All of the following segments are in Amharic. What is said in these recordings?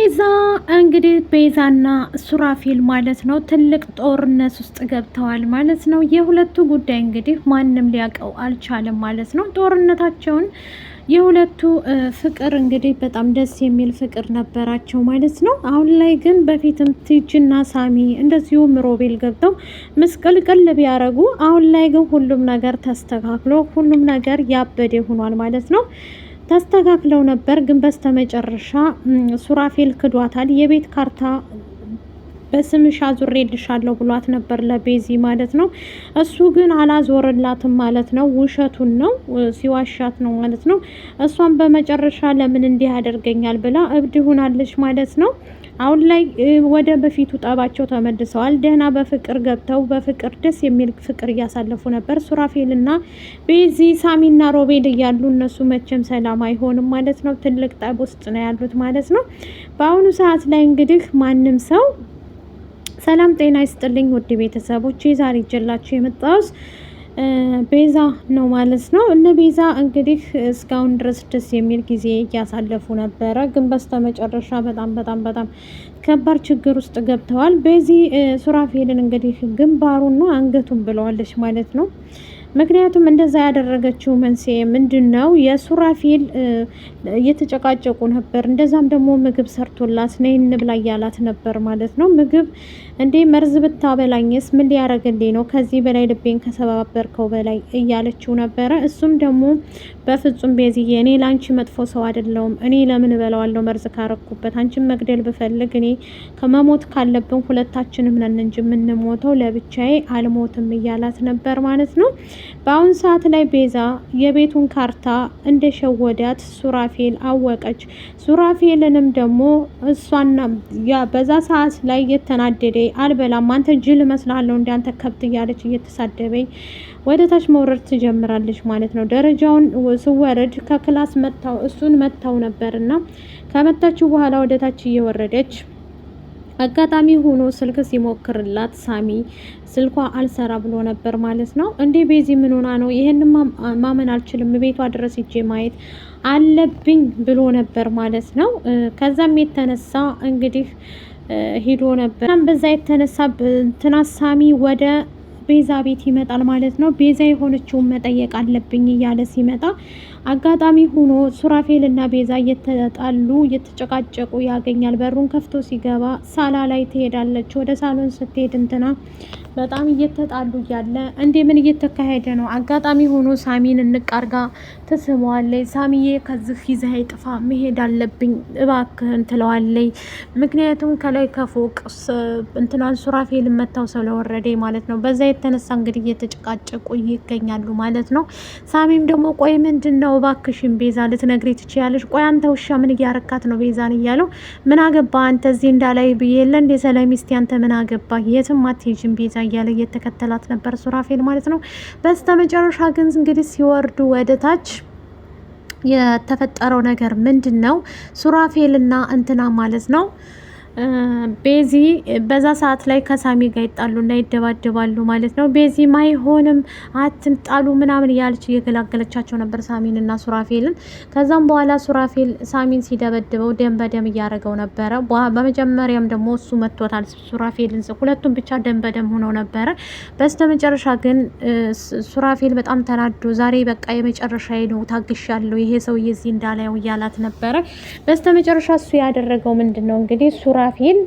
ቤዛ እንግዲህ ቤዛና ሱራፊል ማለት ነው ትልቅ ጦርነት ውስጥ ገብተዋል ማለት ነው። የሁለቱ ጉዳይ እንግዲህ ማንም ሊያውቀው አልቻለም ማለት ነው። ጦርነታቸውን የሁለቱ ፍቅር እንግዲህ በጣም ደስ የሚል ፍቅር ነበራቸው ማለት ነው። አሁን ላይ ግን በፊትም ቲጅና ሳሚ እንደዚሁም ሮቤል ገብተው ምስቅልቅል ቢያረጉ፣ አሁን ላይ ግን ሁሉም ነገር ተስተካክሎ ሁሉም ነገር ያበደ ሆኗል ማለት ነው። ተስተካክለው ነበር ግን በስተመጨረሻ ሱራፌል ክዷታል። የቤት ካርታ በስምሽ አዙሬልሻለሁ ብሏት ነበር ለቤዚ ማለት ነው። እሱ ግን አላዞርላትም ማለት ነው። ውሸቱን ነው ሲዋሻት ነው ማለት ነው። እሷም በመጨረሻ ለምን እንዲህ ያደርገኛል ብላ እብድ ሆናለች ማለት ነው። አሁን ላይ ወደ በፊቱ ጠባቸው ተመልሰዋል። ደህና በፍቅር ገብተው በፍቅር ደስ የሚል ፍቅር እያሳለፉ ነበር። ሱራፌልና ቤዚ ሳሚና ሮቤል እያሉ እነሱ መቼም ሰላም አይሆንም ማለት ነው። ትልቅ ጠብ ውስጥ ነው ያሉት ማለት ነው። በአሁኑ ሰዓት ላይ እንግዲህ ማንም ሰው ሰላም ጤና ይስጥልኝ ውድ ቤተሰቦች፣ ዛሬ ይዤላችሁ የመጣሁት ቤዛ ነው ማለት ነው። እነ ቤዛ እንግዲህ እስካሁን ድረስ ደስ የሚል ጊዜ እያሳለፉ ነበረ፣ ግን በስተመጨረሻ በጣም ከባድ ችግር ውስጥ ገብተዋል። በዚህ ሱራፌልን እንግዲህ ግንባሩና አንገቱን ብለዋለች ማለት ነው። ምክንያቱም እንደዛ ያደረገችው መንስኤ ምንድን ነው? የሱራፌል እየተጨቃጨቁ ነበር። እንደዛም ደግሞ ምግብ ሰርቶላት ነይ እንብላ እያላት ነበር ማለት ነው። ምግብ እንዴ መርዝ ብታበላኝስ ምን ሊያረግልኝ ነው? ከዚህ በላይ ልቤን ከሰባበርከው በላይ እያለችው ነበረ። እሱም ደግሞ በፍጹም ቤዝዬ እኔ ላንቺ መጥፎ ሰው አይደለሁም። እኔ ለምን እበላዋለሁ መርዝ ካረኩበት? አንቺን መግደል ብፈልግ እኔ ከመሞት ካለብን ሁለታችንም ነን እንጂ የምንሞተው ለብቻዬ አልሞትም እያላት ነበር ማለት ነው። በአሁን ሰዓት ላይ ቤዛ የቤቱን ካርታ እንደሸወዳት ሱራፌል አወቀች። ሱራፌልንም ደግሞ እሷና በዛ ሰዓት ላይ የተናደደ አልበላም አንተ ጅል እመስላለሁ እንደ አንተ ከብት እያለች እየተሳደበኝ ወደ ታች መውረድ ትጀምራለች ማለት ነው። ደረጃውን ስወረድ ከክላስ መታው እሱን መታው ነበርና ከመታችው በኋላ ወደ ታች እየወረደች አጋጣሚ ሆኖ ስልክ ሲሞክርላት ሳሚ ስልኳ አልሰራ ብሎ ነበር ማለት ነው። እንዴ ቤዚ ምን ሆና ነው? ይሄን ማመን አልችልም፣ ቤቷ ድረስ ሂጄ ማየት አለብኝ ብሎ ነበር ማለት ነው። ከዛም የተነሳ እንግዲህ ሄዶ ነበር። በዛ የተነሳ እንትና ሳሚ ወደ ቤዛ ቤት ይመጣል ማለት ነው። ቤዛ የሆነችውን መጠየቅ አለብኝ እያለ ሲመጣ አጋጣሚ ሆኖ ሱራፌል እና ቤዛ እየተጣሉ እየተጨቃጨቁ ያገኛል። በሩን ከፍቶ ሲገባ ሳላ ላይ ትሄዳለች። ወደ ሳሎን ስትሄድ እንትና በጣም እየተጣሉ እያለ እንዴ ምን እየተካሄደ ነው? አጋጣሚ ሆኖ ሳሚን እንቃርጋ ትስመዋለች። ሳሚዬ ከዚህ ይዘህ ጥፋ መሄድ አለብኝ እባክህን ትለዋለች። ምክንያቱም ከላይ ከፎቅ እንትናን ሱራፌል መታው ስለወረደ ማለት ነው። በዛ የተነሳ እንግዲህ እየተጨቃጨቁ ይገኛሉ ማለት ነው። ሳሚም ደግሞ ቆይ ምንድን ነው እባክሽን ቤዛ ልትነግሪ ትችያለሽ? ቆይ አንተ ውሻ ምን እያረካት ነው ቤዛን እያለው ምን አገባ አንተ እዚህ እንዳላይ ብዬለ እንደ ሰላሚስቲ አንተ ምን አገባ የትም አትሄጂም ቤዛ እያለ እየተከተላት ነበር ሱራፌል ማለት ነው። በስተመጨረሻ ግን እንግዲህ ሲወርዱ ወደ ታች የተፈጠረው ነገር ምንድን ነው? ሱራፌልና እንትና ማለት ነው ቤዚ በዛ ሰዓት ላይ ከሳሚ ጋር ይጣሉና ይደባደባሉ ማለት ነው። ቤዚ ማይሆንም አትጣሉ ምናምን እያለች እየገላገለቻቸው ነበር ሳሚንና ሱራፌልን። ከዛም በኋላ ሱራፌል ሳሚን ሲደበድበው ደም በደም እያደረገው ነበረ። በመጀመሪያም ደግሞ እሱ መቶታል ሱራፌልን። ሁለቱም ብቻ ደም በደም ሆነው ነበረ። በስተመጨረሻ ግን ሱራፌል በጣም ተናዶ ዛሬ በቃ የመጨረሻዬ ነው ታግሻለሁ፣ ይሄ ሰውዬ እዚህ እንዳላየው እያላት ነበረ። በስተመጨረሻ እሱ ያደረገው ምንድነው እንግዲህ ሱራፌል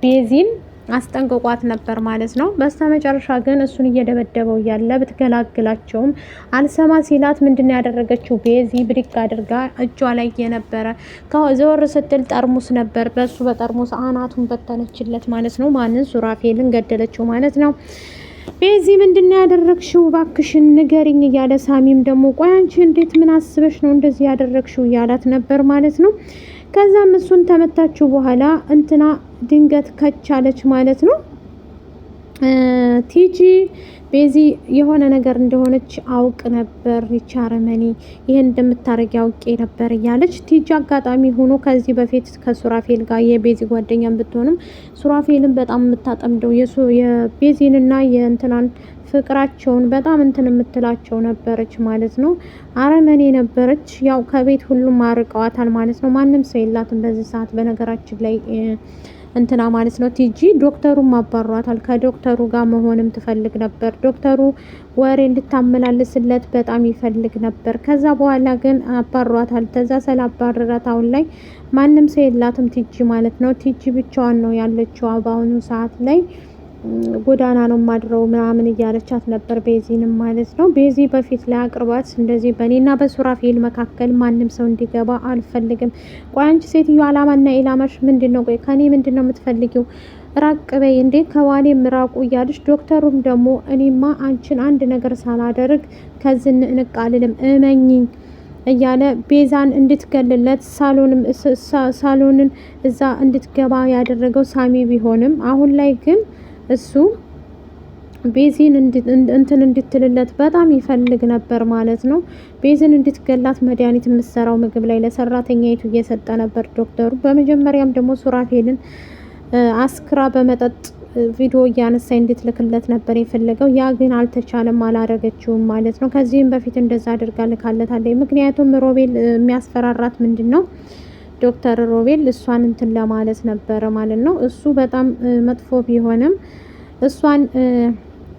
ቤዚን አስጠንቅቋት ነበር ማለት ነው። በስተመጨረሻ ግን እሱን እየደበደበው እያለ ብትገላግላቸውም አልሰማ ሲላት ምንድነው ያደረገችው? ቤዚ ብድግ አድርጋ እጇ ላይ የነበረ ከዘወር ስትል ጠርሙስ ነበር፣ በሱ በጠርሙስ አናቱን በተነችለት ማለት ነው። ማንን? ሱራፌልን ገደለችው ማለት ነው። ቤዚ ምንድነው ያደረግሽው? ባክሽን ንገሪኝ እያለ ሳሚም ደግሞ ቆይ አንቺ እንዴት ምን አስበሽ ነው እንደዚህ ያደረግሽው እያላት ነበር ማለት ነው። ከዛም እሱን ተመታችሁ በኋላ እንትና ድንገት ከቻለች ማለት ነው። ቲጂ ቤዚ የሆነ ነገር እንደሆነች አውቅ ነበር፣ ይቺ አረመኔ ይሄን እንደምታረግ አውቄ ነበር እያለች ቲጂ አጋጣሚ ሆኖ ከዚህ በፊት ከሱራፌል ጋር የቤዚ ጓደኛም ብትሆንም ሱራፌልን በጣም የምታጠምደው የቤዚንና የእንትናን ፍቅራቸውን በጣም እንትን የምትላቸው ነበረች ማለት ነው። አረመኔ ነበረች። ያው ከቤት ሁሉም አርቀዋታል ማለት ነው። ማንም ሰው የላትም በዚህ ሰዓት በነገራችን ላይ እንትና ማለት ነው። ቲጂ ዶክተሩም አባሯታል። ከዶክተሩ ጋር መሆንም ትፈልግ ነበር። ዶክተሩ ወሬ እንድታመላልስለት በጣም ይፈልግ ነበር። ከዛ በኋላ ግን አባሯታል። ከዛ ስላባረራት አሁን ላይ ማንም ሰው የላትም ቲጂ ማለት ነው። ቲጂ ብቻዋን ነው ያለችው በአሁኑ ሰዓት ላይ። ጎዳና ነው ማድረው ምናምን እያለቻት ነበር ቤዚንም ማለት ነው። ቤዚ በፊት ላይ አቅርባት እንደዚህ በእኔና በሱራፌል መካከል ማንም ሰው እንዲገባ አልፈልግም። ቆይ አንቺ ሴትዮ አላማና ኢላማሽ ምንድነው? ቆይ ከኔ ምንድነው የምትፈልጊው? ራቅ በይ እንዴ ከዋኔ ምራቁ እያለች ዶክተሩም ደግሞ እኔማ አንቺን አንድ ነገር ሳላደርግ ከዚህ ንቅ አልልም እመኝኝ እያለ ቤዛን እንድትገልለት ሳሎንን እዛ እንድትገባ ያደረገው ሳሚ ቢሆንም አሁን ላይ ግን እሱ ቤዚን እንትን እንድትልለት በጣም ይፈልግ ነበር ማለት ነው። ቤዚን እንድትገላት መድኃኒት የምትሰራው ምግብ ላይ ለሰራተኛይቱ እየሰጠ ነበር ዶክተሩ። በመጀመሪያም ደግሞ ሱራፌልን አስክራ በመጠጥ ቪዲዮ እያነሳ እንድትልክለት ነበር የፈለገው። ያ ግን አልተቻለም፣ አላረገችውም ማለት ነው። ከዚህም በፊት እንደዛ አድርጋ ልካለታለች። ምክንያቱም ሮቤል የሚያስፈራራት ምንድን ነው ዶክተር ሮቤል እሷን እንትን ለማለት ነበረ ማለት ነው። እሱ በጣም መጥፎ ቢሆንም እሷን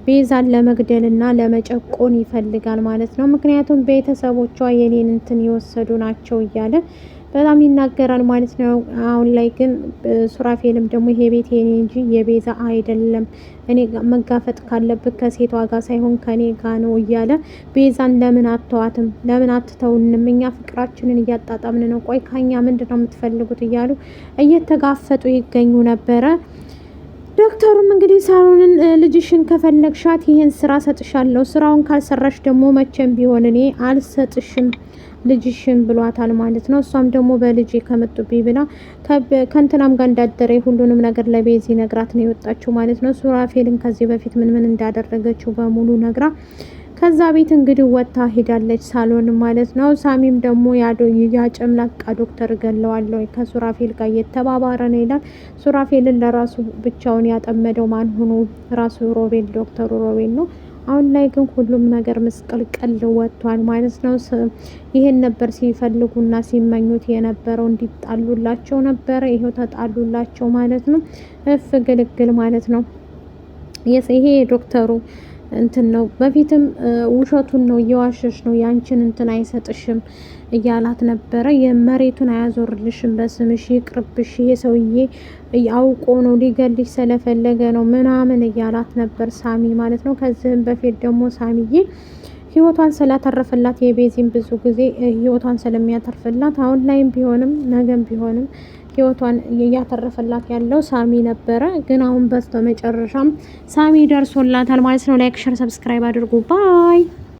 ቤዛን ለመግደልና ለመጨቆን ይፈልጋል ማለት ነው። ምክንያቱም ቤተሰቦቿ የኔን እንትን የወሰዱ ናቸው እያለ በጣም ይናገራል ማለት ነው። አሁን ላይ ግን ሱራፌልም ደግሞ ይሄ ቤት የኔ እንጂ የቤዛ አይደለም፣ እኔ መጋፈጥ ካለብህ ከሴቷ ጋር ሳይሆን ከኔ ጋር ነው እያለ ቤዛን ለምን አተዋትም? ለምን አትተውንም? እኛ ፍቅራችንን እያጣጣምን ነው። ቆይ ካኛ ምንድነው የምትፈልጉት? እያሉ እየተጋፈጡ ይገኙ ነበረ። ዶክተሩም እንግዲህ ሳሎንን ልጅሽን ከፈለግሻት ይሄን ስራ ሰጥሻለሁ፣ ስራውን ካልሰራሽ ደግሞ መቼም ቢሆን እኔ አልሰጥሽም ልጅሽን ብሏታል ማለት ነው። እሷም ደግሞ በልጅ ከመጡብኝ ብላ ከእንትናም ጋር እንዳደረ ሁሉንም ነገር ለቤዚ ነግራት ነው የወጣችው ማለት ነው። ሱራፌልን ከዚህ በፊት ምን እንዳደረገችው በሙሉ ነግራ ከዛ ቤት እንግዲህ ወጣ ሄዳለች ሳሎን ማለት ነው። ሳሚም ደግሞ ያጨምላቃ ዶክተር ገለዋለሁ ከሱራፌል ጋር እየተባባረ ነው ይላል። ሱራፌልን ለራሱ ብቻውን ያጠመደው ማን ሆኖ? ራሱ ሮቤል፣ ዶክተሩ ሮቤል ነው። አሁን ላይ ግን ሁሉም ነገር ምስቅልቅል ወጥቷል ማለት ነው። ይሄን ነበር ሲፈልጉና ሲመኙት የነበረው፣ እንዲጣሉላቸው ነበረ። ይሄው ተጣሉላቸው ማለት ነው። እፍ ግልግል ማለት ነው። ይሄ ዶክተሩ እንትን ነው። በፊትም ውሸቱን ነው እየዋሸሽ ነው፣ ያንቺን እንትን አይሰጥሽም እያላት ነበረ። የመሬቱን አያዞርልሽም፣ በስምሽ ይቅርብሽ፣ ይሄ ሰውዬ አውቆ ነው ሊገልሽ ስለፈለገ ነው ምናምን እያላት ነበር ሳሚ ማለት ነው። ከዚህም በፊት ደግሞ ሳሚዬ ህይወቷን ስላተረፈላት የቤዚን ብዙ ጊዜ ህይወቷን ስለሚያተርፍላት አሁን ላይም ቢሆንም ነገም ቢሆንም ህይወቷን እያተረፈላት ያለው ሳሚ ነበረ። ግን አሁን በስተመጨረሻም ሳሚ ደርሶላታል ማለት ነው። ላይክ፣ ሸር፣ ሰብስክራይብ አድርጉ ባይ